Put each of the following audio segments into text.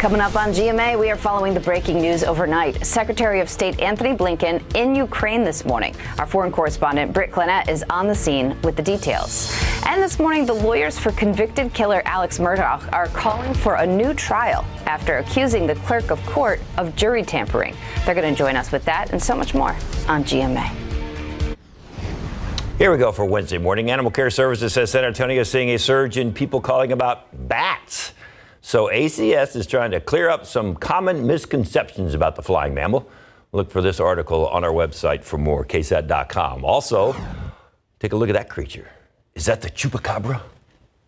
Coming up on GMA, we are following the breaking news overnight. Secretary of State Anthony Blinken in Ukraine this morning. Our foreign correspondent Britt Clennett is on the scene with the details. And this morning, the lawyers for convicted killer Alex Murdaugh are calling for a new trial after accusing the clerk of court of jury tampering. They're going to join us with that and so much more on GMA. Here we go for Wednesday morning. Animal Care Services says San Antonio is seeing a surge in people calling about bats. So ACS is trying to clear up some common misconceptions about the flying mammal. Look for this article on our website for more, ksat.com. Also, take a look at that creature. Is that the chupacabra?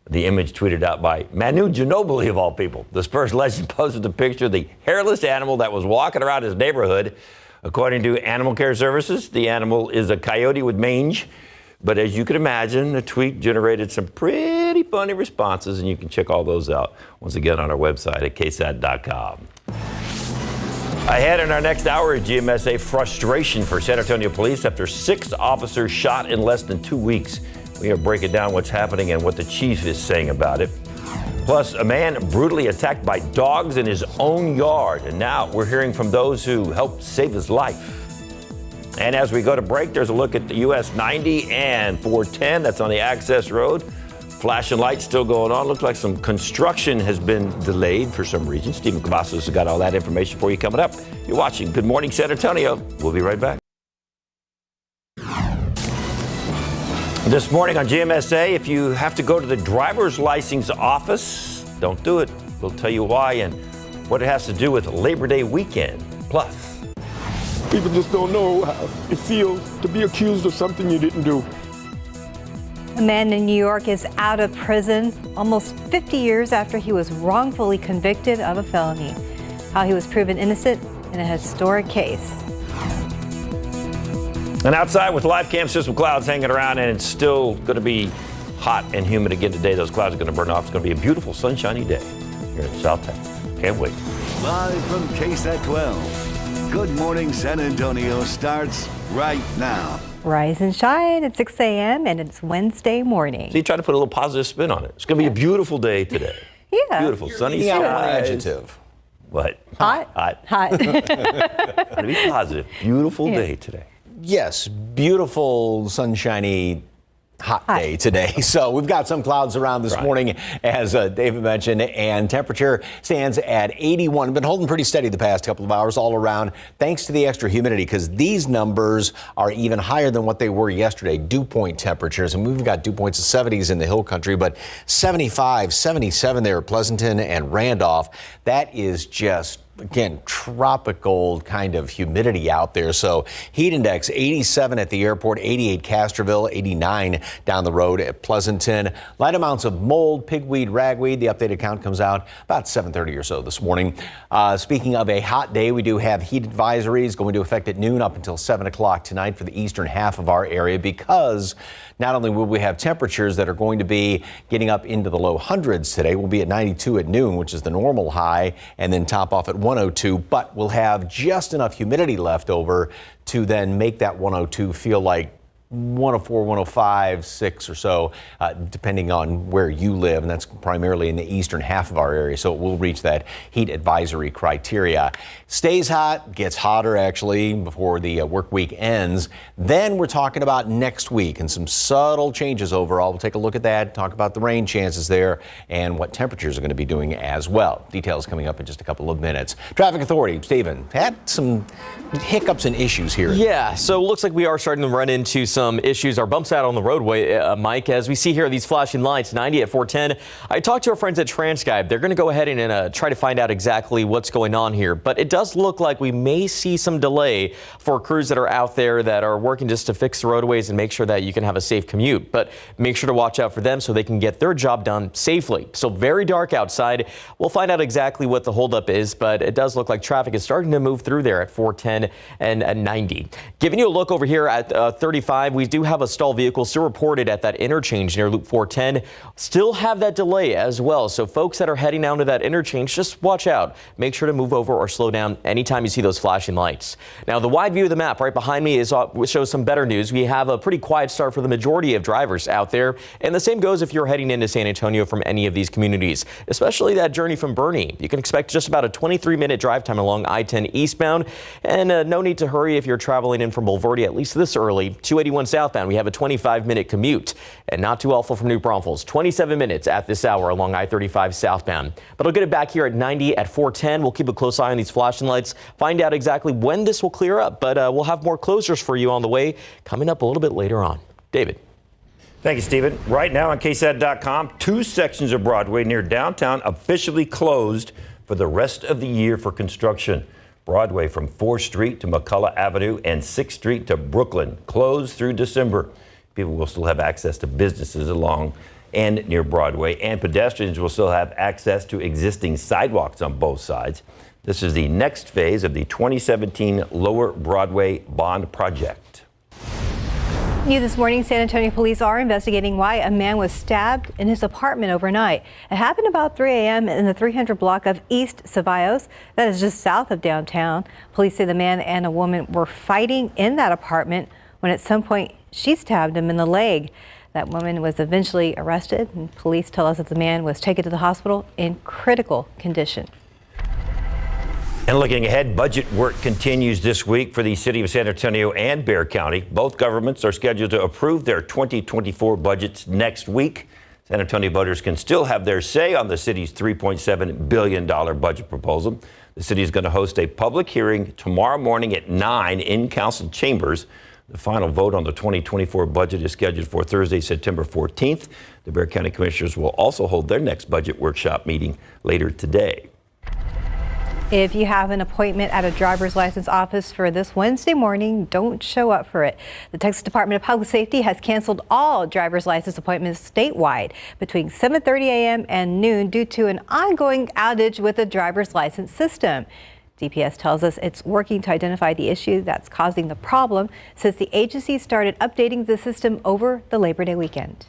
The image tweeted out by Manu Ginobili, of all people. The Spurs legend posted the picture of the hairless animal that was walking around his neighborhood. According to Animal Care Services, the animal is a coyote with mange. But as you can imagine, the tweet generated some pretty funny responses, and you can check all those out once again on our website at ksat.com. Ahead in our next hour at GMSA, frustration for San Antonio police after 6 officers shot in less than 2 weeks. We are breaking down what's happening and what the chief is saying about it. Plus, a man brutally attacked by dogs in his own yard. And now we're hearing from those who helped save his life. And as we go to break, there's a look at the US 90 and 410. That's on the access road. Flashing lights still going on. Looks like some construction has been delayed for some reason. Stephen Cavazos has got all that information for you coming up. You're watching Good Morning San Antonio. We'll be right back. This morning on GMSA, if you have to go to the driver's license office, don't do it. We'll tell you why and what it has to do with Labor Day weekend. Plus, people just don't know how it feels to be accused of something you didn't do. A man in New York is out of prison almost 50 years after he was wrongfully convicted of a felony. How he was proven innocent in a historic case. And outside with live cam system clouds hanging around, and it's still going to be hot and humid again today. Those clouds are going to burn off. It's going to be a beautiful sunshiny day here in South Texas. Can't wait. Live from KSAT 12. Good Morning San Antonio starts right now. Rise and shine at 6 a.m. and it's Wednesday morning. So you try to put a little positive spin on it. It's going to be a beautiful day today. Yeah. Beautiful, sunny Yeah, one skies. adjective. What? Hot? Hot. Going to be positive. Beautiful day today. Yes, beautiful, sunshiny, hot day today. So we've got some clouds around this morning, as David mentioned, and temperature stands at 81. Been holding pretty steady the past couple of hours all around, thanks to the extra humidity, because these numbers are even higher than what they were yesterday, dew point temperatures. And we've got dew points of 70s in the hill country, but 75, 77 there at Pleasanton and Randolph. That is just, again, tropical kind of humidity out there. So heat index 87 at the airport, 88 Castroville, 89 down the road at Pleasanton. Light amounts of mold, pigweed, ragweed. The updated count comes out about 7:30 or so this morning. Speaking of a hot day, we do have heat advisories going to effect at noon up until 7 o'clock tonight for the eastern half of our area, because not only will we have temperatures that are going to be getting up into the low hundreds today, we'll be at 92 at noon, which is the normal high, and then top off at 102, but we'll have just enough humidity left over to then make that 102 feel like 104, 105, 6 or so, depending on where you live, and that's primarily in the eastern half of our area, so it will reach that heat advisory criteria. Stays hot, gets hotter actually before the work week ends. Then we're talking about next week and some subtle changes overall. We'll take a look at that, talk about the rain chances there and what temperatures are going to be doing as well. Details coming up in just a couple of minutes. Traffic Authority, Stephen, had some hiccups and issues here. Yeah, so it looks like we are starting to run into some issues. Our bumps out on the roadway, Mike, as we see here, these flashing lights, 90 at 410. I talked to our friends at Transcribe. They're going to go ahead and try to find out exactly what's going on here. But it does look like we may see some delay for crews that are out there that are working just to fix the roadways and make sure that you can have a safe commute. But make sure to watch out for them so they can get their job done safely. So very dark outside. We'll find out exactly what the holdup is, but it does look like traffic is starting to move through there at 410 and 90. Giving you a look over here at 35. I-35. We do have a stalled vehicle still reported at that interchange near Loop 410. Still have that delay as well. So folks that are heading down to that interchange, just watch out. Make sure to move over or slow down anytime you see those flashing lights. Now, the wide view of the map right behind me shows some better news. We have a pretty quiet start for the majority of drivers out there. And the same goes if you're heading into San Antonio from any of these communities, especially that journey from Boerne. You can expect just about a 23-minute drive time along I-10 eastbound. And no need to hurry if you're traveling in from Bulverde, at least this early. 281 southbound, we have a 25-minute commute. And not too awful from New Braunfels. 27 minutes at this hour along I-35 southbound. But I'll get it back here at 90 at 410. We'll keep a close eye on these flashing lights, find out exactly when this will clear up. But we'll have more closures for you on the way coming up a little bit later on. David. Thank you, Stephen. Right now on KSAT.com, 2 sections of Broadway near downtown officially closed for the rest of the year for construction. Broadway from 4th Street to McCullough Avenue and 6th Street to Brooklyn closed through December. People will still have access to businesses along and near Broadway, and pedestrians will still have access to existing sidewalks on both sides. This is the next phase of the 2017 Lower Broadway Bond Project. New this morning, San Antonio police are investigating why a man was stabbed in his apartment overnight. It happened about 3 a.m. in the 300 block of East Ceballos, that is just south of downtown. Police say the man and a woman were fighting in that apartment when at some point she stabbed him in the leg. That woman was eventually arrested, and police tell us that the man was taken to the hospital in critical condition. And looking ahead, budget work continues this week for the city of San Antonio and Bexar County. Both governments are scheduled to approve their 2024 budgets next week. San Antonio voters can still have their say on the city's $3.7 billion budget proposal. The city is going to host a public hearing tomorrow morning at 9 in council chambers. The final vote on the 2024 budget is scheduled for Thursday, September 14th. The Bexar County Commissioners will also hold their next budget workshop meeting later today. If you have an appointment at a driver's license office for this Wednesday morning, don't show up for it. The Texas Department of Public Safety has canceled all driver's license appointments statewide between 7:30 a.m. and noon due to an ongoing outage with the driver's license system. DPS tells us it's working to identify the issue that's causing the problem since the agency started updating the system over the Labor Day weekend.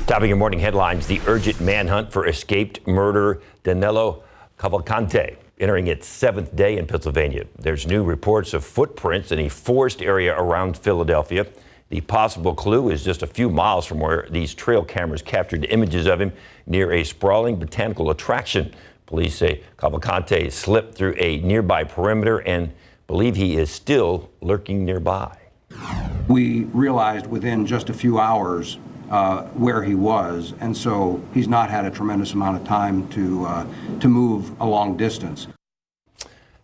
Topping your morning headlines, the urgent manhunt for escaped murderer Danilo Cavalcante entering its 7th day in Pennsylvania. There's new reports of footprints in a forest area around Philadelphia. The possible clue is just a few miles from where these trail cameras captured images of him near a sprawling botanical attraction. Police say Cavalcante slipped through a nearby perimeter and believe he is still lurking nearby. We realized within just a few hours where he was, and so he's not had a tremendous amount of time to move a long distance.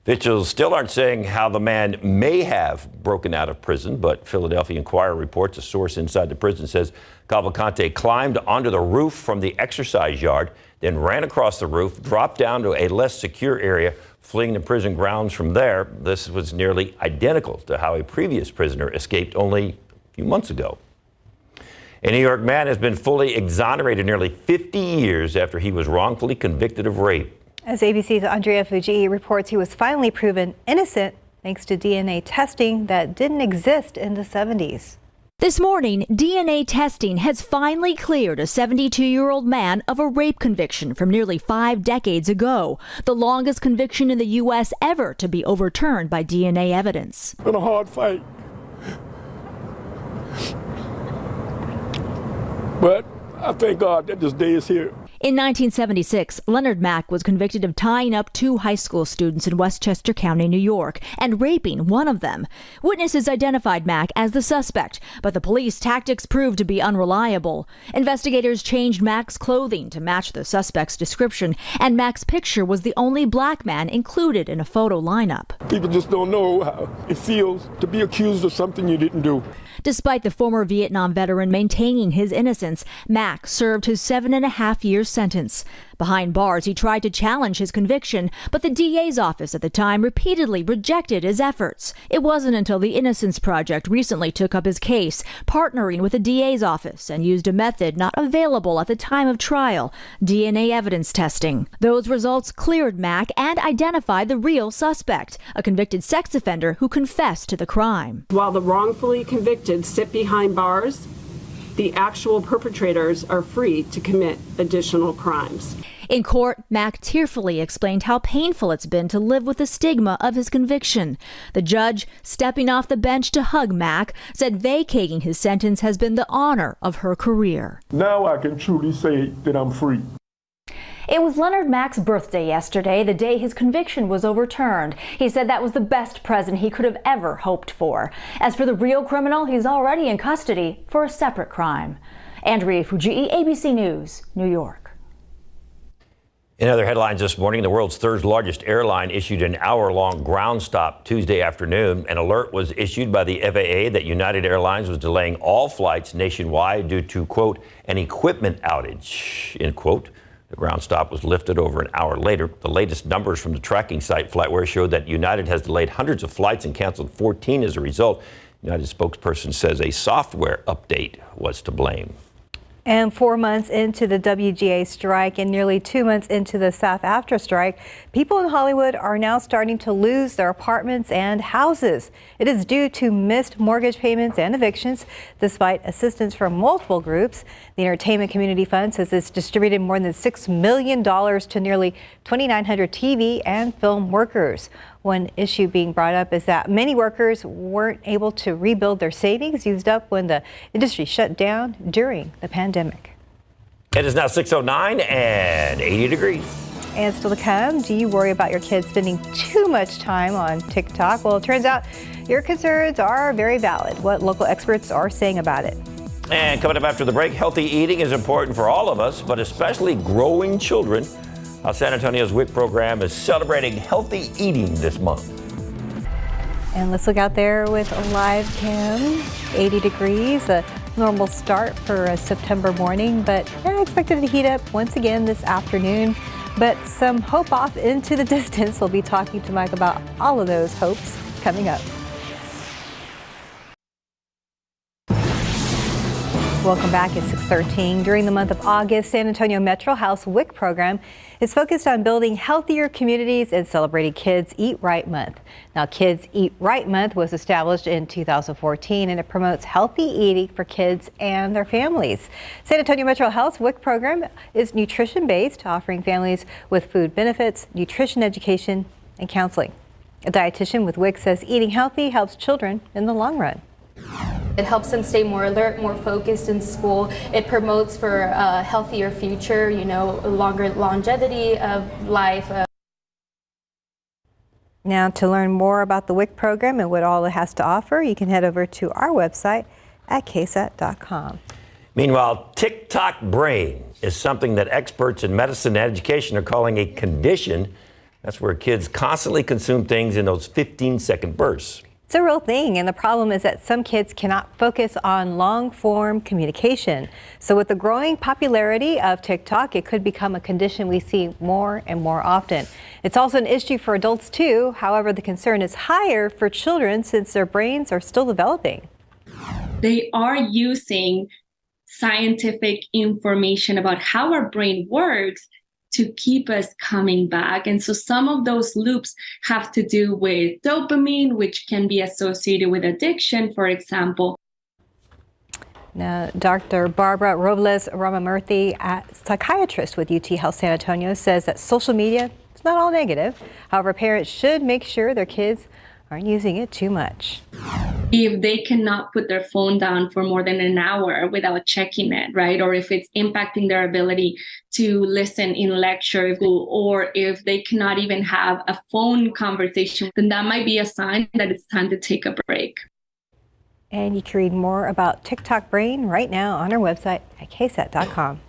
Officials still aren't saying how the man may have broken out of prison, but Philadelphia Inquirer reports a source inside the prison says Cavalcante climbed onto the roof from the exercise yard, then ran across the roof, dropped down to a less secure area, fleeing the prison grounds from there. This was nearly identical to how a previous prisoner escaped only a few months ago. A New York man has been fully exonerated nearly 50 years after he was wrongfully convicted of rape. As ABC's Andrea Fuji reports, he was finally proven innocent thanks to DNA testing that didn't exist in the 70s. This morning, DNA testing has finally cleared a 72-year-old man of a rape conviction from nearly 5 decades ago, the longest conviction in the U.S. ever to be overturned by DNA evidence. It's been a hard fight. But I thank God that this day is here. In 1976, Leonard Mack was convicted of tying up 2 high school students in Westchester County, New York, and raping one of them. Witnesses identified Mack as the suspect, but the police tactics proved to be unreliable. Investigators changed Mack's clothing to match the suspect's description, and Mack's picture was the only black man included in a photo lineup. People just don't know how it feels to be accused of something you didn't do. Despite the former Vietnam veteran maintaining his innocence, Mack Mack served his 7.5-year sentence. Behind bars, he tried to challenge his conviction, but the DA's office at the time repeatedly rejected his efforts. It wasn't until the Innocence Project recently took up his case, partnering with the DA's office, and used a method not available at the time of trial, DNA evidence testing. Those results cleared Mack and identified the real suspect, a convicted sex offender who confessed to the crime. While the wrongfully convicted sit behind bars, the actual perpetrators are free to commit additional crimes. In court, Mack tearfully explained how painful it's been to live with the stigma of his conviction. The judge, stepping off the bench to hug Mack, said vacating his sentence has been the honor of her career. Now I can truly say that I'm free. It was Leonard Mack's birthday yesterday, the day his conviction was overturned. He said that was the best present he could have ever hoped for. As for the real criminal, he's already in custody for a separate crime. Andrea Fujii, ABC News, New York. In other headlines this morning, the world's third largest airline issued an hour-long ground stop Tuesday afternoon. An alert was issued by the FAA that United Airlines was delaying all flights nationwide due to, quote, an equipment outage, end quote. The ground stop was lifted over an hour later. The latest numbers from the tracking site FlightWare showed that United has delayed hundreds of flights and canceled 14 as a result. United spokesperson says a software update was to blame. And 4 months into the WGA strike and nearly 2 months into the SAG-AFTRA strike, people in Hollywood are now starting to lose their apartments and houses. It is due to missed mortgage payments and evictions, despite assistance from multiple groups. The Entertainment Community Fund says it's distributed more than $6 million to nearly 2,900 TV and film workers. One issue being brought up is that many workers weren't able to rebuild their savings used up when the industry shut down during the pandemic. It is now 6:09 and 80 degrees. And still to come, do you worry about your kids spending too much time on TikTok? Well, it turns out your concerns are very valid. What local experts are saying about it. And coming up after the break, healthy eating is important for all of us, but especially growing children. How San Antonio's WIC program is celebrating healthy eating this month. And let's look out there with a live cam. 80 degrees, a normal start for a September morning, but expected to heat up once again this afternoon. But some hope off into the distance. We'll be talking to Mike about all of those hopes coming up. Welcome back at 6:13. During the month of August, San Antonio Metro House WIC program is focused on building healthier communities and celebrating Kids Eat Right Month. Now, Kids Eat Right Month was established in 2014, and it promotes healthy eating for kids and their families. San Antonio Metro Health's WIC program is nutrition-based, offering families with food benefits, nutrition education, and counseling. A dietitian with WIC says eating healthy helps children in the long run. It helps them stay more alert, more focused in school. It promotes for a healthier future, a longer longevity of life. Now, to learn more about the WIC program and what all it has to offer, you can head over to our website at ksat.com. Meanwhile, TikTok brain is something that experts in medicine and education are calling a condition. That's where kids constantly consume things in those 15-second bursts. It's a real thing, and the problem is that some kids cannot focus on long-form communication. So with the growing popularity of TikTok, it could become a condition we see more and more often. It's also an issue for adults too. However, the concern is higher for children since their brains are still developing. They are using scientific information about how our brain works to keep us coming back. And so some of those loops have to do with dopamine, which can be associated with addiction, for example. Now, Dr. Barbara Robles Ramamurthy, a psychiatrist with UT Health San Antonio, says that social media is not all negative. However, parents should make sure their kids aren't using it too much. If they cannot put their phone down for more than an hour without checking it, right? Or if it's impacting their ability to listen in lecture, or if they cannot even have a phone conversation, then that might be a sign that it's time to take a break. And you can read more about TikTok Brain right now on our website at ksat.com.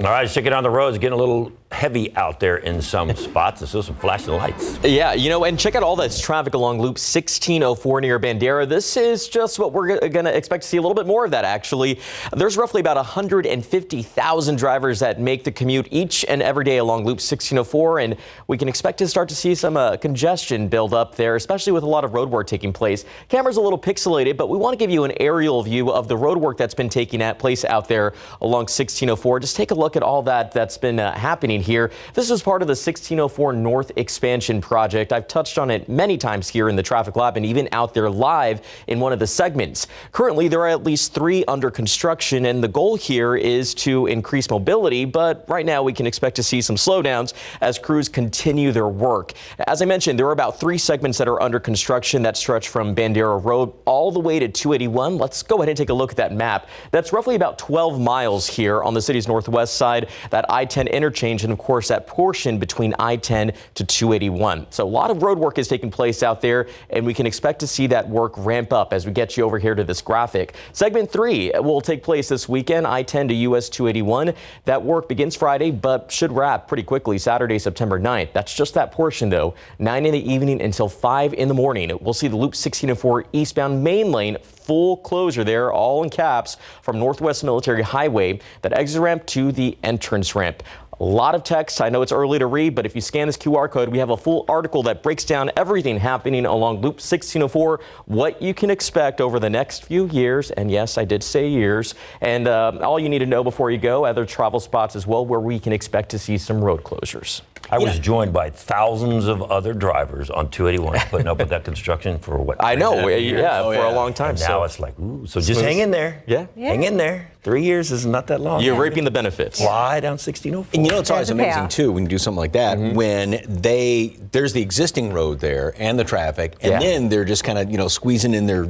All right, sticking on the roads, getting a little heavy out there in some spots. There's still some flashing lights. Yeah, and check out all this traffic along Loop 1604 near Bandera. This is just what we're going to expect to see a little bit more of that, actually. There's roughly about 150,000 drivers that make the commute each and every day along Loop 1604, and we can expect to start to see some congestion build up there, especially with a lot of road work taking place. Camera's a little pixelated, but we want to give you an aerial view of the road work that's been taking place out there along 1604. Just take a look at all that's been happening here. This is part of the 1604 North Expansion Project. I've touched on it many times here in the Traffic Lab and even out there live in one of the segments. Currently, there are at least 3 under construction, and the goal here is to increase mobility, but right now we can expect to see some slowdowns as crews continue their work. As I mentioned, there are about 3 segments that are under construction that stretch from Bandera Road all the way to 281. Let's go ahead and take a look at that map. That's roughly about 12 miles here on the city's northwest side, that I-10 interchange, and of course that portion between I-10 to 281. So a lot of road work is taking place out there, and we can expect to see that work ramp up as we get you over here to this graphic. Segment 3 will take place this weekend, I-10 to US 281. That work begins Friday, but should wrap pretty quickly Saturday, September 9th. That's just that portion, though. 9 in the evening until 5 in the morning. We'll see the Loop 1604 eastbound main lane full closure there, all in caps, from Northwest Military Highway, that exit ramp to the entrance ramp. A lot of text. I know it's early to read, but if you scan this QR code, we have a full article that breaks down everything happening along Loop 1604, what you can expect over the next few years. And yes, I did say years. And all you need to know before you go, other travel spots as well, where we can expect to see some road closures. I was joined by thousands of other drivers on 281 putting up with that construction for what? I know, for a long time. And now it's like, ooh, so just hang in there. Yeah. Hang in there. 3 years is not that long. You're reaping the benefits. Fly down 1604. And it's always amazing, too, when you do something like that, when there's the existing road there and the traffic, and then they're just kind of, squeezing in their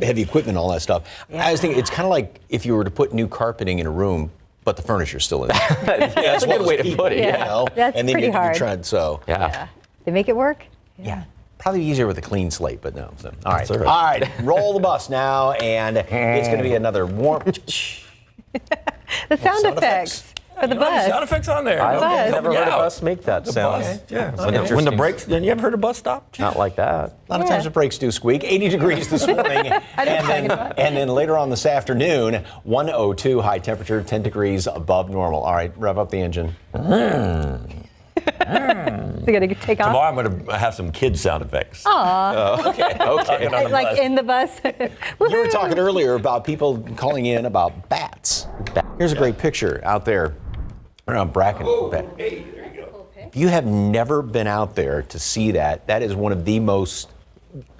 heavy equipment and all that stuff. I was thinking, it's kind of like if you were to put new carpeting in a room, but the furniture's still in there. That's a good way to put it. That's and then pretty you hard. Tread, so. Yeah. They make it work? Yeah. Probably easier with a clean slate, but no. So. All right. All right. Roll the bus now, and it's going to be another warm. The sound effects for the bus. Sound effects on there. I've never heard a bus make that sound. When the brakes, then you ever heard a bus stop? Not like that. A lot of times the brakes do squeak. 80 degrees this morning. and then later on this afternoon, 102 high temperature, 10 degrees above normal. All right, rev up the engine. Is it going to take off? Tomorrow I'm going to have some kid sound effects. Aw. Okay. Like in the bus. You were talking earlier about people calling in about bats. Here's a great picture out there around Bracken. Hey, there you go. If you have never been out there to see that, that is one of the most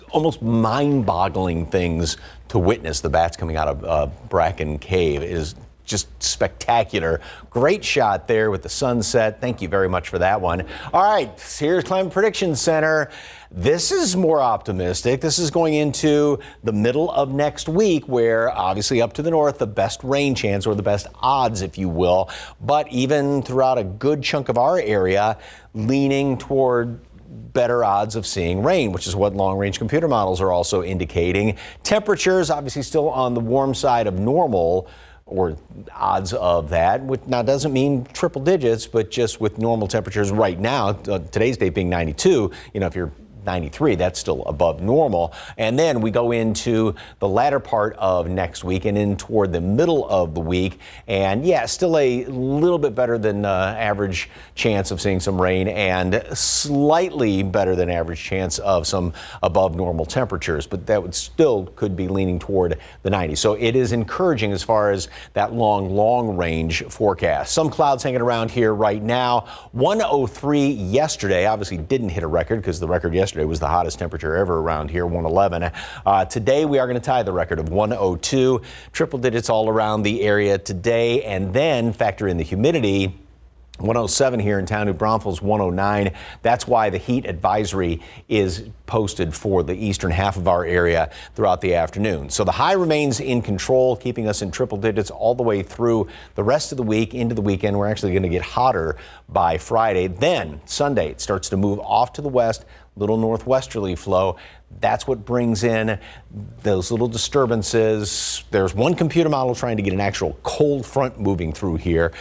almost mind-boggling things to witness. The bats coming out of Bracken Cave is just spectacular. Great shot there with the sunset. Thank you very much for that one. All right, here's Climate Prediction Center. This is more optimistic. This is going into the middle of next week, where obviously up to the north, the best rain chance, or the best odds, if you will. But even throughout a good chunk of our area, leaning toward better odds of seeing rain, which is what long-range computer models are also indicating. Temperatures obviously still on the warm side of normal, or odds of that, which now doesn't mean triple digits, but just with normal temperatures right now, today's date being 92, if you're 93, that's still above normal. And then we go into the latter part of next week and in toward the middle of the week. And yeah, still a little bit better than average chance of seeing some rain, and slightly better than average chance of some above normal temperatures. But that would still could be leaning toward the 90s. So it is encouraging as far as that long range forecast. Some clouds hanging around here right now. 103 yesterday, obviously didn't hit a record because the record yesterday was the hottest temperature ever around here, 111. Today we are going to tie the record of 102. Triple digits all around the area today, and then factor in the humidity. 107 here in town. New Braunfels 109. That's why the heat advisory is posted for the eastern half of our area throughout the afternoon. So the high remains in control, keeping us in triple digits all the way through the rest of the week into the weekend. We're actually going to get hotter by Friday. Then Sunday, it starts to move off to the west, little northwesterly flow. That's what brings in those little disturbances. There's one computer model trying to get an actual cold front moving through here.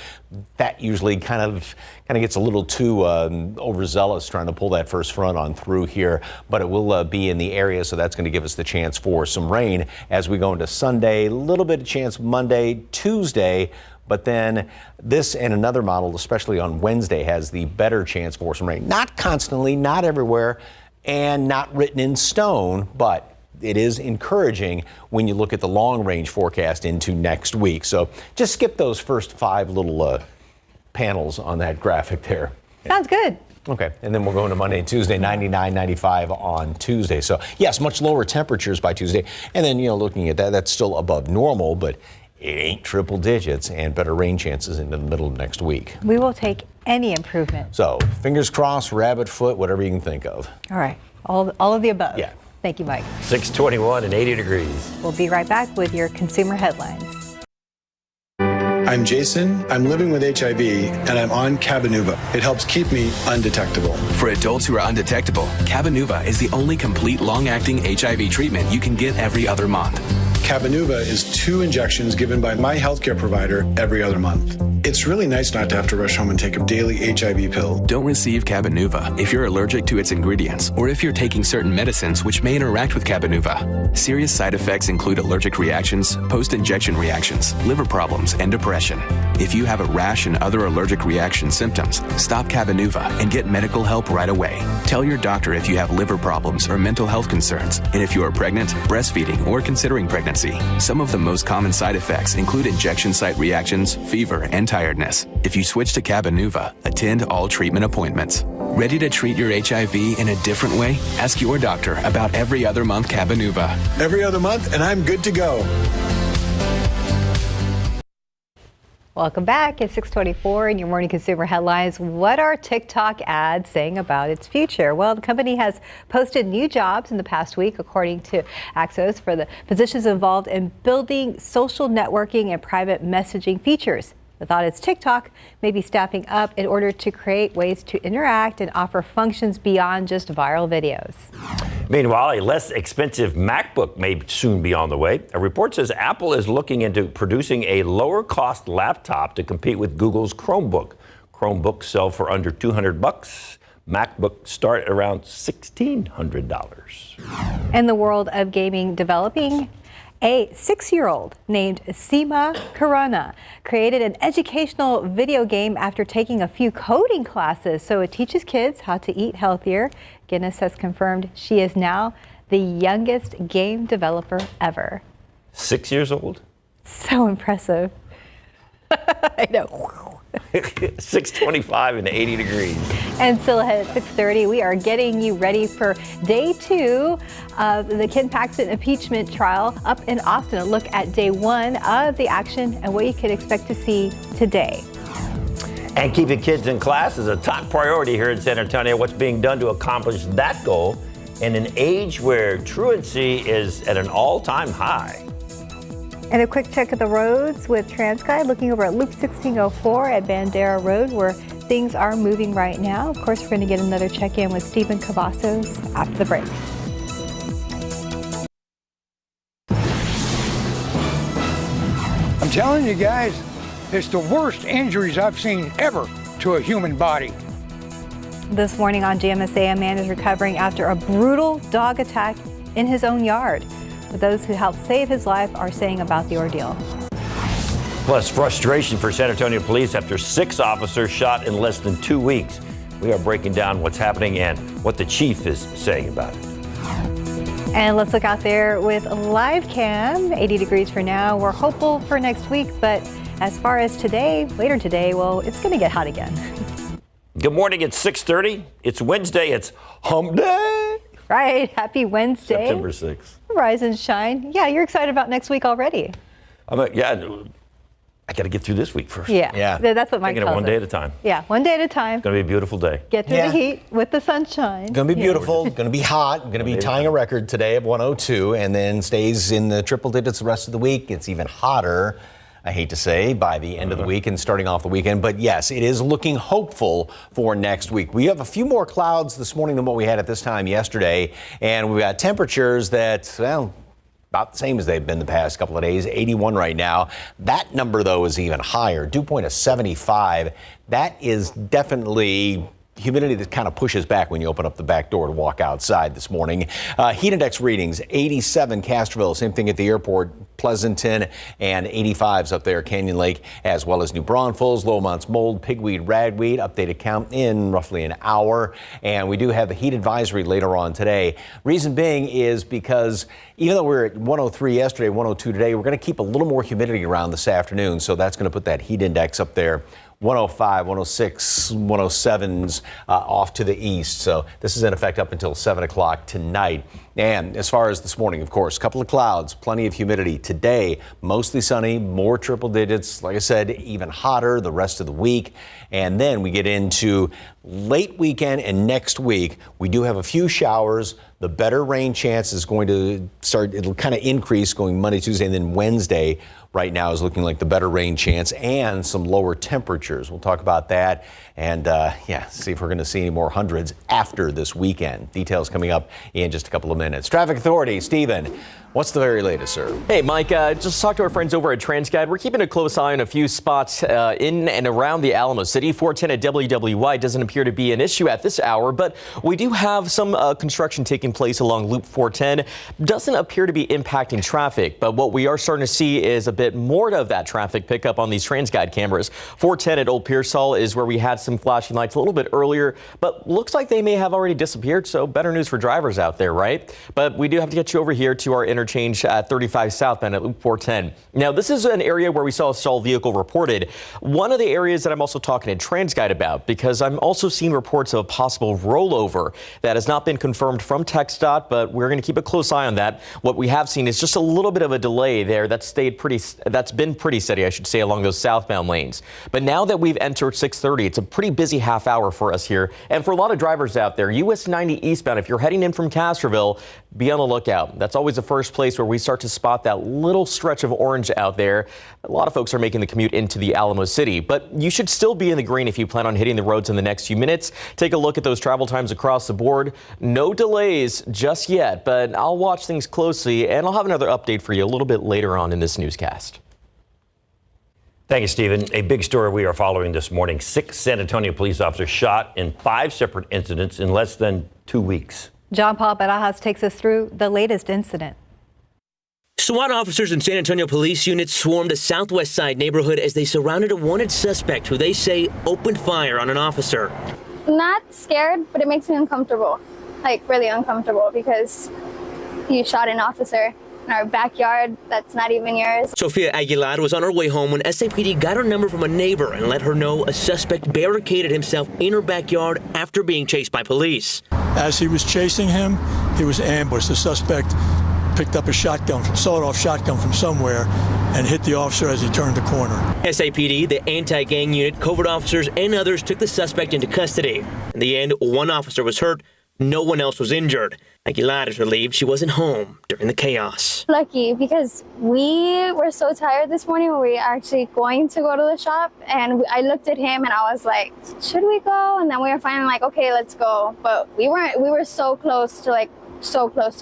That usually kind of gets a little too overzealous trying to pull that first front on through here, but it will be in the area, so that's going to give us the chance for some rain as we go into Sunday. A little bit of chance Monday, Tuesday, but then this and another model, especially on Wednesday, has the better chance for some rain. Not constantly, not everywhere, and not written in stone, but it is encouraging when you look at the long range forecast into next week. So just skip those first 5 little panels on that graphic there. Sounds good. Okay, and then we'll go into Monday and Tuesday, 99, 95 on Tuesday. So yes, much lower temperatures by Tuesday. And then, looking at that, that's still above normal, but it ain't triple digits, and better rain chances into the middle of next week. We will take any improvement. So fingers crossed, rabbit foot, whatever you can think of. All right, all of the above. Yeah. Thank you, Mike. 621 and 80 degrees. We'll be right back with your consumer headlines. I'm Jason. I'm living with HIV, and I'm on Cabenuva. It helps keep me undetectable. For adults who are undetectable, Cabenuva is the only complete long-acting HIV treatment you can get every other month. Cabenuva is 2 injections given by my healthcare provider every other month. It's really nice not to have to rush home and take a daily HIV pill. Don't receive Cabenuva if you're allergic to its ingredients or if you're taking certain medicines which may interact with Cabenuva. Serious side effects include allergic reactions, post-injection reactions, liver problems, and depression. If you have a rash and other allergic reaction symptoms, stop Cabenuva and get medical help right away. Tell your doctor if you have liver problems or mental health concerns, and if you are pregnant, breastfeeding, or considering pregnancy. Some of the most common side effects include injection site reactions, fever, and tiredness. If you switch to Cabenuva, attend all treatment appointments. Ready to treat your HIV in a different way? Ask your doctor about every other month Cabenuva. Every other month, and I'm good to go. Welcome back. It's 6:24 in your morning consumer headlines. What are TikTok ads saying about its future? Well, the company has posted new jobs in the past week, according to Axios, for the positions involved in building social networking and private messaging features. The thought is TikTok may be staffing up in order to create ways to interact and offer functions beyond just viral videos. Meanwhile, a less expensive MacBook may soon be on the way. A report says Apple is looking into producing a lower cost laptop to compete with Google's Chromebook. Chromebooks sell for under $200. MacBooks start at around $1,600. In the world of gaming, developing a 6-year-old named Seema Khurana created an educational video game after taking a few coding classes. So it teaches kids how to eat healthier. Guinness has confirmed she is now the youngest game developer ever. 6 years old? So impressive. I know. 625 and 80 degrees. And still ahead at 6:30, we are getting you ready for day 2 of the Ken Paxton impeachment trial up in Austin. A look at day 1 of the action and what you could expect to see today. And keeping kids in class is a top priority here in San Antonio. What's being done to accomplish that goal in an age where truancy is at an all-time high? And a quick check of the roads with TransGuide, looking over at Loop 1604 at Bandera Road, where things are moving right now. Of course, we're going to get another check-in with Stephen Cavazos after the break. I'm telling you guys, it's the worst injuries I've seen ever to a human body. This morning on GMSA, a man is recovering after a brutal dog attack in his own yard. Those who helped save his life are saying about the ordeal. Plus, frustration for San Antonio police after 6 officers shot in less than 2 weeks. We are breaking down what's happening and what the chief is saying about it. And let's look out there with live cam. 80 degrees for now. We're hopeful for next week, but as far as today, later today, well, it's going to get hot again. Good morning. It's 6:30. It's Wednesday. It's hump day. Right. Happy Wednesday. September 6th. Rise and shine. Yeah, you're excited about next week already. I got to get through this week first. Yeah. That's what Mike Taking tells it one day us. at a time. Yeah, one day at a time. It's going to be a beautiful day. Get through the heat with the sunshine. Going to be beautiful, going to be hot, going to be tying a record today of 102, and then stays in the triple digits the rest of the week. It's even hotter I hate to say, by the end of the week and starting off the weekend. But yes, it is looking hopeful for next week. We have a few more clouds this morning than what we had at this time yesterday. And we've got temperatures that, well, about the same as they've been the past couple of days, 81 right now. That number, though, is even higher. Dew point of 75. That is definitely humidity that kind of pushes back when you open up the back door to walk outside this morning. Heat index readings, 87 Castroville, same thing at the airport, Pleasanton, and 85s up there, Canyon Lake, as well as New Braunfels, Lowmont's mold, pigweed, ragweed, updated count in roughly an hour. And we do have the heat advisory later on today. Reason being is because even though we're at 103 yesterday, 102 today, we're going to keep a little more humidity around this afternoon. So that's going to put that heat index up there. 105, 106, 107s off to the east. So this is in effect up until 7 o'clock tonight. And as far as this morning, of course, a couple of clouds, plenty of humidity. Today, mostly sunny, more triple digits. Like I said, even hotter the rest of the week. And then we get into late weekend and next week. We do have a few showers. The better rain chance is going to start. It'll kind of increase going Monday, Tuesday, and then Wednesday. Right now is looking like the better rain chance and some lower temperatures. We'll talk about that and see if we're going to see any more hundreds after this weekend. Details coming up in just a couple of minutes. Traffic Authority, Stephen, what's the very latest, sir? Hey, Mike, just talked to our friends over at TransGuide. We're keeping a close eye on a few spots in and around the Alamo City. 410 at WWY doesn't appear to be an issue at this hour, but we do have some construction taking place along Loop 410. Doesn't appear to be impacting traffic, but what we are starting to see is a bit more of that traffic pickup on these TransGuide cameras. 410 at Old Pearsall is where we had some flashing lights a little bit earlier, but looks like they may have already disappeared, so better news for drivers out there, right? But we do have to get you over here to our interchange at 35 southbound at Loop 410. Now, this is an area where we saw a stalled vehicle reported. One of the areas that I'm also talking to TransGuide about, because I'm also seeing reports of a possible rollover that has not been confirmed from TxDOT, but we're going to keep a close eye on that. What we have seen is just a little bit of a delay there that's been pretty steady, I should say, along those southbound lanes. But now that we've entered 6:30, it's a pretty busy half hour for us here. And for a lot of drivers out there, US 90 eastbound, if you're heading in from Castroville, be on the lookout. That's always the first place where we start to spot that little stretch of orange out there. A lot of folks are making the commute into the Alamo City, but you should still be in the green if you plan on hitting the roads in the next few minutes. Take a look at those travel times across the board. No delays just yet, but I'll watch things closely and I'll have another update for you a little bit later on in this newscast. Thank you, Stephen. A big story we are following this morning. 6 San Antonio police officers shot in 5 separate incidents in less than 2 weeks. John Paul Barajas takes us through the latest incident. SWAT officers in San Antonio police units swarmed a Southwest Side neighborhood as they surrounded a wanted suspect who they say opened fire on an officer. Not scared, but it makes me uncomfortable, like really uncomfortable, because you shot an officer in our backyard that's not even yours. Sofia Aguilar was on her way home when SAPD got her number from a neighbor and let her know a suspect barricaded himself in her backyard after being chased by police. As he was chasing him, he was ambushed. The suspect picked up a sawed-off shotgun from somewhere and hit the officer as he turned the corner. SAPD, the anti-gang unit, covert officers, and others took the suspect into custody. In the end, one officer was hurt. No one else was injured. Aguilar is relieved she wasn't home during the chaos. Lucky, because we were so tired this morning when we were actually going to go to the shop, and I looked at him and I was like, should we go? And then we were finally like, okay, let's go. But we were so close to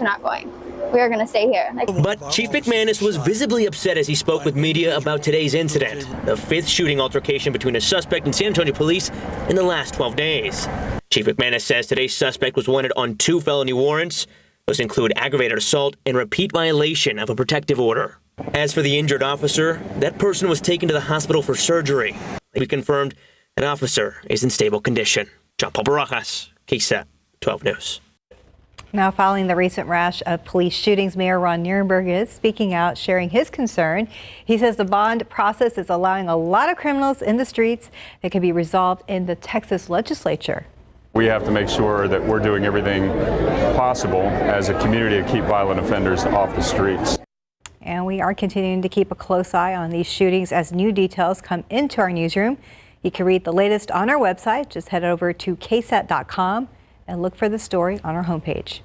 not going. We were going to stay here. But Chief McManus was visibly upset as he spoke with media about today's incident, the 5th shooting altercation between a suspect and San Antonio police in the last 12 days. Chief McManus says today's suspect was wanted on 2 felony warrants. Those include aggravated assault and repeat violation of a protective order. As for the injured officer, that person was taken to the hospital for surgery. We confirmed an officer is in stable condition. John Paul Barajas, KSAT 12 News. Now, following the recent rash of police shootings, Mayor Ron Nirenberg is speaking out, sharing his concern. He says the bond process is allowing a lot of criminals in the streets that can be resolved in the Texas legislature. We have to make sure that we're doing everything possible as a community to keep violent offenders off the streets. And we are continuing to keep a close eye on these shootings as new details come into our newsroom. You can read the latest on our website. Just head over to ksat.com and look for the story on our homepage.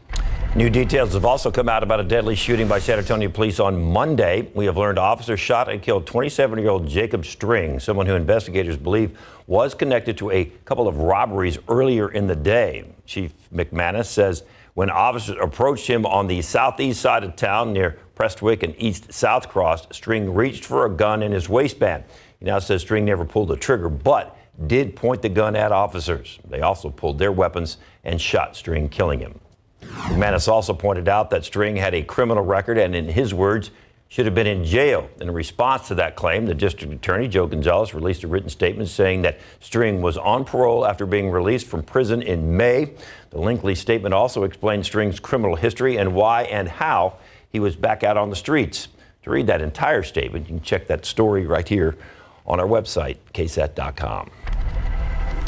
New details have also come out about a deadly shooting by San Antonio police on Monday. We have learned officers shot and killed 27-year-old Jacob String, someone who investigators believe was connected to a couple of robberies earlier in the day. Chief McManus says when officers approached him on the southeast side of town near Prestwick and East South Cross, String reached for a gun in his waistband. He now says String never pulled the trigger, but did point the gun at officers. They also pulled their weapons and shot String, killing him. McManus also pointed out that String had a criminal record and, in his words, should have been in jail. In response to that claim, the district attorney, Joe Gonzalez, released a written statement saying that String was on parole after being released from prison in May. The lengthy statement also explained String's criminal history and why and how he was back out on the streets. To read that entire statement, you can check that story right here on our website, ksat.com.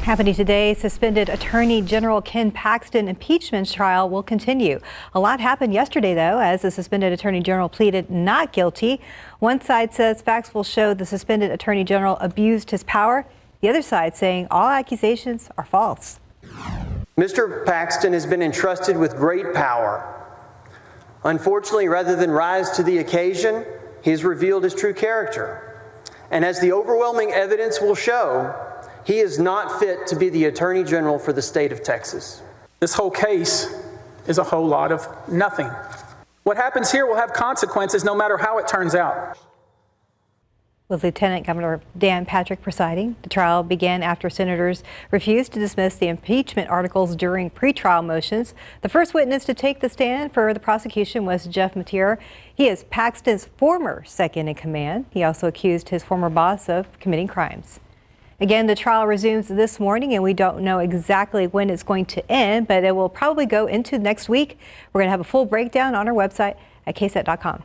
Happening today, suspended Attorney General Ken Paxton impeachment trial will continue. A lot happened yesterday, though, as the suspended Attorney General pleaded not guilty. One side says facts will show the suspended Attorney General abused his power. The other side saying all accusations are false. Mr. Paxton has been entrusted with great power. Unfortunately, rather than rise to the occasion, he has revealed his true character. And as the overwhelming evidence will show, he is not fit to be the Attorney General for the state of Texas. This whole case is a whole lot of nothing. What happens here will have consequences no matter how it turns out. With Lieutenant Governor Dan Patrick presiding, the trial began after senators refused to dismiss the impeachment articles during pretrial motions. The first witness to take the stand for the prosecution was Jeff Mateer. He is Paxton's former second in command. He also accused his former boss of committing crimes. Again, the trial resumes this morning, and we don't know exactly when it's going to end, but it will probably go into next week. We're going to have a full breakdown on our website at ksat.com.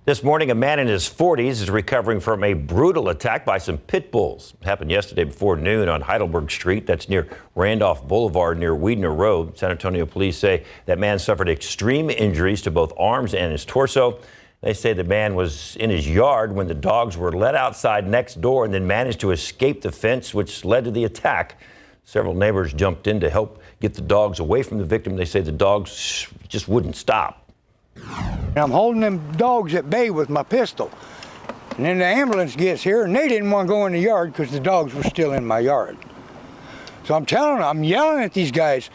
This morning, a man in his 40s is recovering from a brutal attack by some pit bulls. It happened yesterday before noon on Heidelberg Street. That's near Randolph Boulevard near Weidner Road. San Antonio police say that man suffered extreme injuries to both arms and his torso. They say the man was in his yard when the dogs were let outside next door and then managed to escape the fence, which led to the attack. Several neighbors jumped in to help get the dogs away from the victim. They say the dogs just wouldn't stop. I'm holding them dogs at bay with my pistol. And then the ambulance gets here, and they didn't want to go in the yard because the dogs were still in my yard. So I'm yelling at these guys,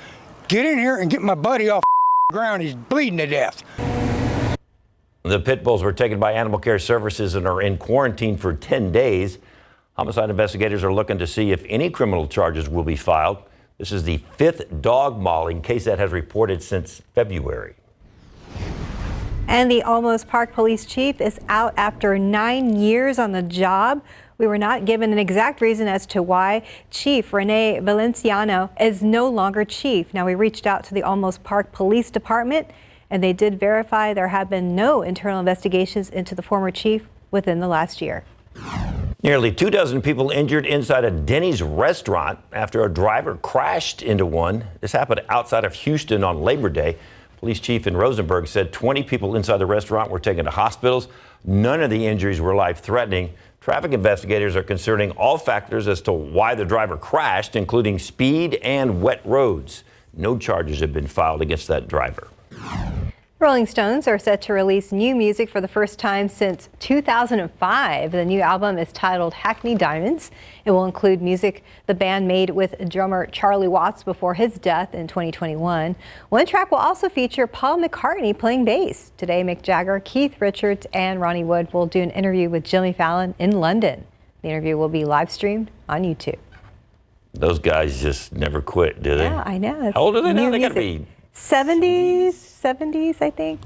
get in here and get my buddy off the ground. He's bleeding to death. The pit bulls were taken by Animal Care Services and are in quarantine for 10 days. Homicide investigators are looking to see if any criminal charges will be filed. This is the 5th dog mauling KSAT has reported since February. And the Almost Park police chief is out after 9 years on the job. We were not given an exact reason as to why. Chief Rene Valenciano is no longer chief. Now, we reached out to the Almost Park Police Department, and they did verify there have been no internal investigations into the former chief within the last year. Nearly 24 people injured inside a Denny's restaurant after a driver crashed into one. This happened outside of Houston on Labor Day. Police chief in Rosenberg said 20 people inside the restaurant were taken to hospitals. None of the injuries were life-threatening. Traffic investigators are considering all factors as to why the driver crashed, including speed and wet roads. No charges have been filed against that driver. Rolling Stones are set to release new music for the first time since 2005. The new album is titled Hackney Diamonds. It will include music the band made with drummer Charlie Watts before his death in 2021. One track will also feature Paul McCartney playing bass. Today, Mick Jagger, Keith Richards, and Ronnie Wood will do an interview with Jimmy Fallon in London. The interview will be live streamed on YouTube. Those guys just never quit, do they? Yeah, I know. How old are they now? They got to be 70s, I think.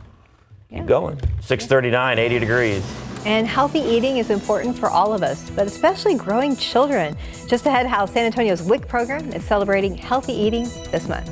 Keep going. 6:39, 80 degrees. And healthy eating is important for all of us, but especially growing children. Just ahead, how San Antonio's WIC program is celebrating healthy eating this month.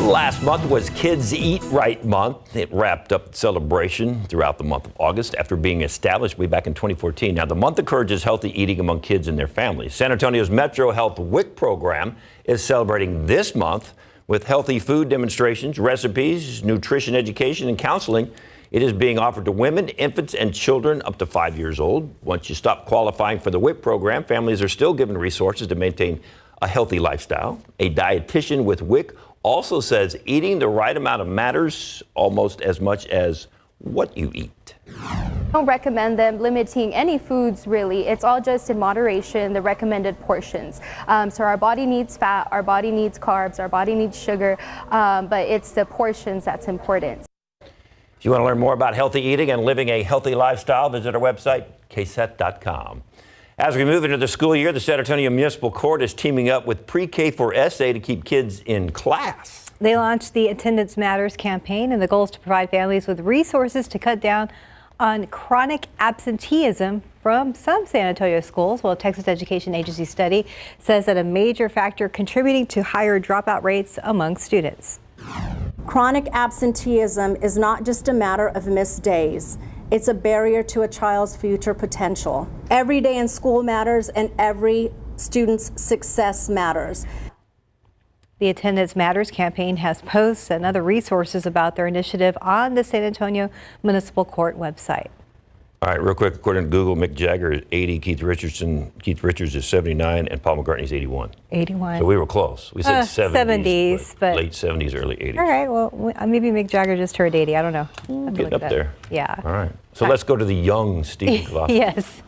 Last month was Kids Eat Right Month. It wrapped up the celebration throughout the month of August after being established way back in 2014. Now, the month encourages healthy eating among kids and their families. San Antonio's Metro Health WIC program is celebrating this month with healthy food demonstrations, recipes, nutrition education, and counseling. It is being offered to women, infants, and children up to 5 years old. Once you stop qualifying for the WIC program, families are still given resources to maintain a healthy lifestyle. A dietitian with WIC also says eating the right amount matters almost as much as what you eat. I don't recommend them limiting any foods, really. It's all just in moderation, the recommended portions. So our body needs fat, our body needs carbs, our body needs sugar, but it's the portions that's important. If you want to learn more about healthy eating and living a healthy lifestyle, visit our website, ksat.com. As we move into the school year, the San Antonio Municipal Court is teaming up with Pre-K for SA to keep kids in class. They launched the Attendance Matters campaign, and the goal is to provide families with resources to cut down on chronic absenteeism from some San Antonio schools. Well, a Texas Education Agency study says that a major factor contributing to higher dropout rates among students. Chronic absenteeism is not just a matter of missed days. It's a barrier to a child's future potential. Every day in school matters, and every student's success matters. The Attendance Matters campaign has posts and other resources about their initiative on the San Antonio Municipal Court website. All right, real quick, according to Google, Mick Jagger is 80, Keith Richards is 79, and Paul McCartney is 81. 81. So we were close. We said 70s, but late 70s, early 80s. All right, well, maybe Mick Jagger just turned 80. I don't know. Getting up there. Yeah. All right. So let's go to the young Stephen Kloss. Yes.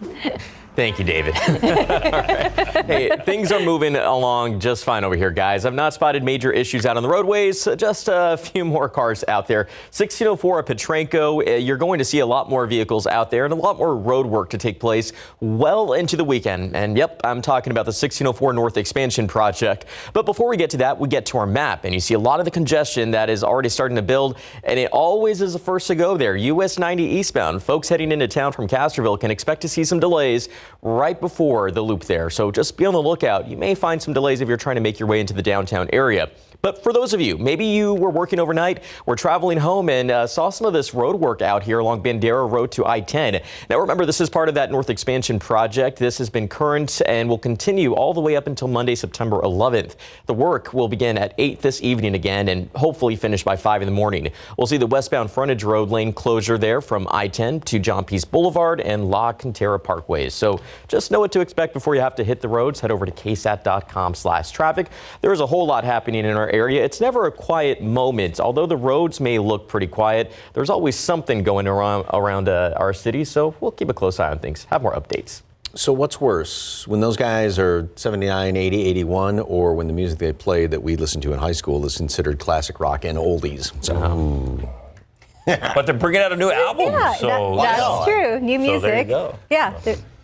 Thank you, David. All right. Hey, things are moving along just fine over here, guys. I've not spotted major issues out on the roadways, just a few more cars out there. 1604 at Petranco, you're going to see a lot more vehicles out there and a lot more road work to take place well into the weekend. And yep, I'm talking about the 1604 North Expansion Project. But before we get to that, we get to our map, and you see a lot of the congestion that is already starting to build, and it always is the first to go there. US 90 eastbound, folks heading into town from Castroville can expect to see some delays right before the loop there. So just be on the lookout. You may find some delays if you're trying to make your way into the downtown area. But for those of you, maybe you were working overnight, were traveling home and saw some of this road work out here along Bandera Road to I-10. Now remember, this is part of that North Expansion Project. This has been current and will continue all the way up until Monday, September 11th. The work will begin at 8 this evening again and hopefully finish by 5 in the morning. We'll see the westbound frontage road lane closure there from I-10 to John Peace Boulevard and La Cantera Parkways. So just know what to expect before you have to hit the roads. Head over to ksat.com/traffic. There is a whole lot happening in our area. It's never a quiet moment. Although the roads may look pretty quiet, there's always something going around our city, so we'll keep a close eye on things. Have more updates. So what's worse, when those guys are 79, 80, 81, or when the music they play that we listened to in high school is considered classic rock and oldies? So, but they're bringing out a new album. Yeah, so that's true. New music. So there you go. Yeah,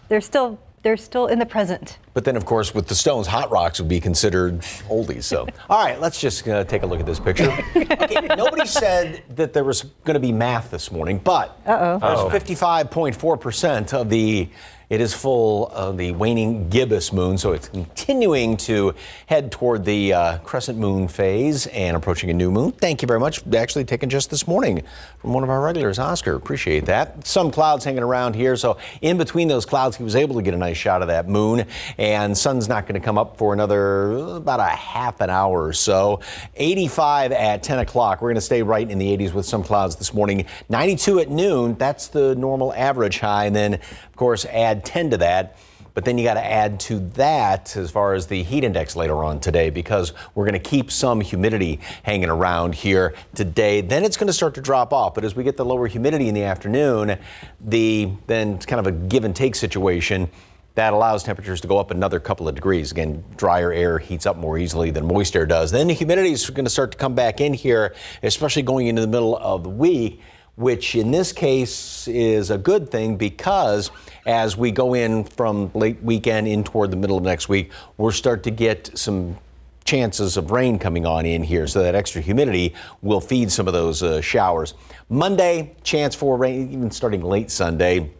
they're still in the present. But then, of course, with the Stones, Hot Rocks would be considered oldies. So, all right, let's just take a look at this picture. Okay, nobody said that there was going to be math this morning, but there's 55.4% of it is full of the waning gibbous moon, so it's continuing to head toward the crescent moon phase and approaching a new moon. Thank you very much. Actually taken just this morning from one of our regulars, Oscar. Appreciate that. Some clouds hanging around here, so in between those clouds, he was able to get a nice shot of that moon, and sun's not going to come up for another about a half an hour or so. 85 at 10 o'clock. We're going to stay right in the 80s with some clouds this morning. 92 at noon. That's the normal average high, and then, of course, add 10 to that, but then you got to add to that as far as the heat index later on today, because we're going to keep some humidity hanging around here today. Then it's going to start to drop off, but as we get the lower humidity in the afternoon, then it's kind of a give and take situation that allows temperatures to go up another couple of degrees. Again, drier air heats up more easily than moist air does. Then the humidity is going to start to come back in here, especially going into the middle of the week, which in this case is a good thing, because as we go in from late weekend in toward the middle of next week, we'll start to get some chances of rain coming on in here, so that extra humidity will feed some of those showers. Monday, chance for rain, even starting late Sunday.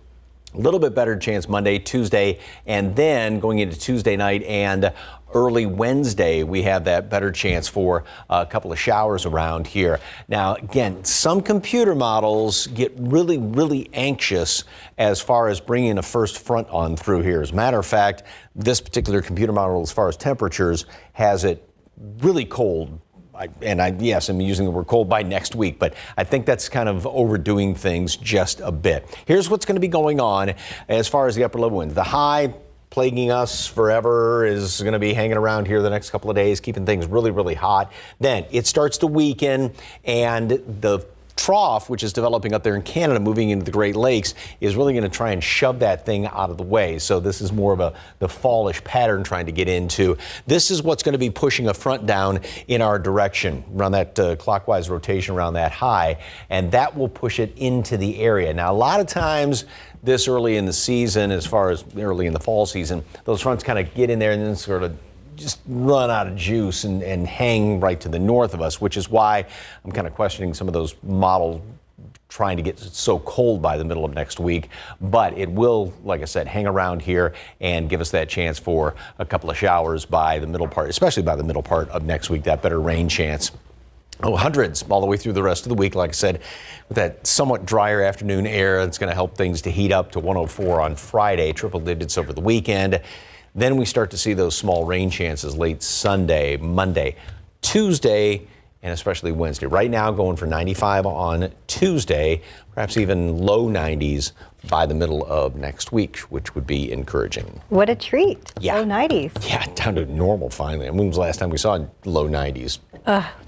A little bit better chance Monday, Tuesday, and then going into Tuesday night and early Wednesday, we have that better chance for a couple of showers around here. Now, again, some computer models get really, really anxious as far as bringing a first front on through here. As a matter of fact, this particular computer model, as far as temperatures, has it really cold. Yes, I'm using the word cold by next week, but I think that's kind of overdoing things just a bit. Here's what's going to be going on as far as the upper level winds. The high plaguing us forever is going to be hanging around here the next couple of days, keeping things really, really hot. Then it starts to weaken, and the trough, which is developing up there in Canada, moving into the Great Lakes, is really going to try and shove that thing out of the way. So this is more of the fallish pattern trying to get into. This is what's going to be pushing a front down in our direction, around that clockwise rotation around that high, and that will push it into the area. Now, a lot of times this early in the season, as far as early in the fall season, those fronts kind of get in there and then sort of just run out of juice and hang right to the north of us, which is why I'm kind of questioning some of those models trying to get so cold by the middle of next week. But it will, like I said, hang around here and give us that chance for a couple of showers by the middle part, especially by the middle part of next week, that better rain chance. Hundreds all the way through the rest of the week, like I said, with that somewhat drier afternoon air. It's going to help things to heat up to 104 on Friday, triple digits over the weekend. Then we start to see those small rain chances late Sunday, Monday, Tuesday, and especially Wednesday. Right now, going for 95 on Tuesday, perhaps even low 90s by the middle of next week, which would be encouraging. What a treat. Yeah. Low 90s. Yeah, down to normal finally. When was the last time we saw low 90s?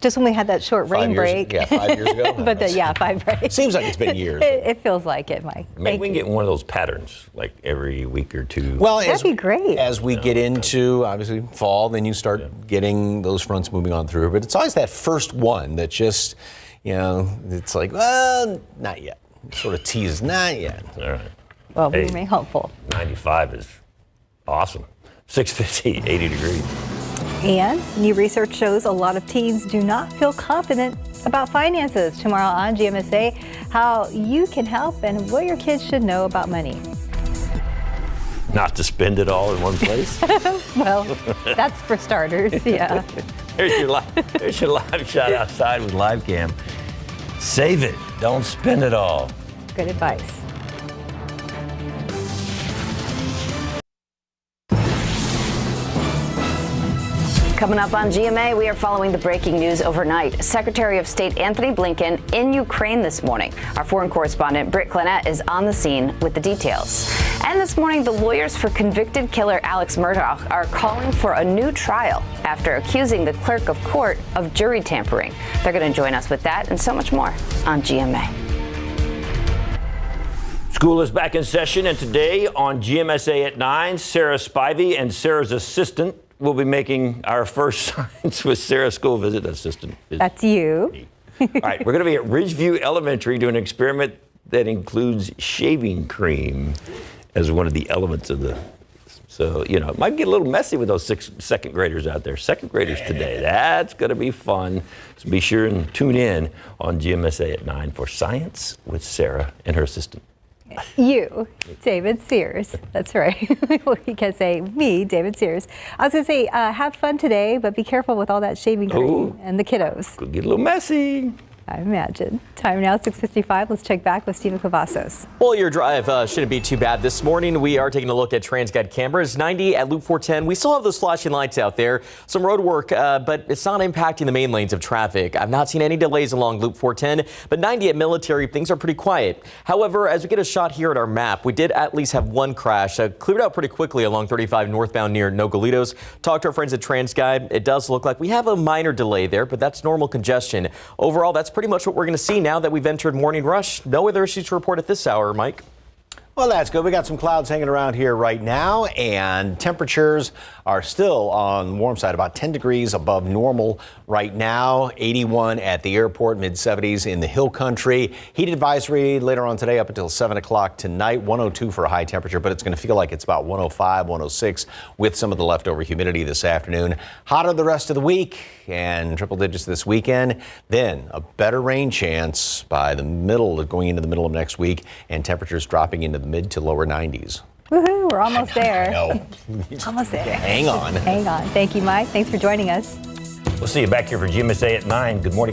Just when we had that short rain break. Yeah, 5 years ago. But 5 breaks. Seems like it's been years. It feels like it, Mike. Maybe we can get one of those patterns like every week or two. Well, that'd be great. As we get into, obviously, fall, then you start getting those fronts moving on through. But it's always that first one that just, it's like, well, not yet. Sort of teases, not yet. All right. Well, we remain hopeful. 95 is awesome. 650, 80 degrees. And new research shows a lot of teens do not feel confident about finances. Tomorrow on GMSA, how you can help and what your kids should know about money. Not to spend it all in one place? Well, that's for starters, yeah. There's your live shot outside with live cam. Save it. Don't spend it all. Good advice. Coming up on GMA, we are following the breaking news overnight. Secretary of State Anthony Blinken in Ukraine this morning. Our foreign correspondent Britt Clennett is on the scene with the details. And this morning, the lawyers for convicted killer Alex Murdaugh are calling for a new trial after accusing the clerk of court of jury tampering. They're going to join us with that and so much more on GMA. School is back in session, and today on GMSA at 9, Sarah Spivey and Sarah's assistant will be making our first Science with Sarah school visit. Assistant. That's you. All right, we're going to be at Ridgeview Elementary doing an experiment that includes shaving cream as one of the elements of the. So, it might get a little messy with those second graders out there. Second graders today. That's going to be fun. So be sure and tune in on GMSA at 9 for Science with Sarah and her assistant. You, David Sears. That's right. You can say me, David Sears. I was going to say, have fun today, but be careful with all that shaving cream and the kiddos. Could get a little messy. I imagine. Time now, 6:55. Let's check back with Stephen Cavazos. Well, your drive shouldn't be too bad. This morning, we are taking a look at TransGuide cameras. 90 at Loop 410. We still have those flashing lights out there. Some road work, but it's not impacting the main lanes of traffic. I've not seen any delays along Loop 410, but 90 at Military, things are pretty quiet. However, as we get a shot here at our map, we did at least have one crash. Cleared out pretty quickly along 35 northbound near Nogalitos. Talked to our friends at TransGuide. It does look like we have a minor delay there, but that's normal congestion. Overall, that's pretty much what we're going to see now that we've entered morning rush. No other issues to report at this hour, Mike. Well, that's good. We got some clouds hanging around here right now, and temperatures are still on the warm side, about 10 degrees above normal right now. 81 at the airport, mid-70s in the hill country. Heat advisory later on today up until 7 o'clock tonight. 102 for a high temperature, but it's going to feel like it's about 105, 106 with some of the leftover humidity this afternoon. Hotter the rest of the week and triple digits this weekend. Then a better rain chance by the middle, going into the middle of next week, and temperatures dropping into the mid to lower 90s. Woohoo, we're almost there. No. Almost there. Hang on. Hang on. Thank you, Mike. Thanks for joining us. We'll see you back here for GMSA at 9. Good morning.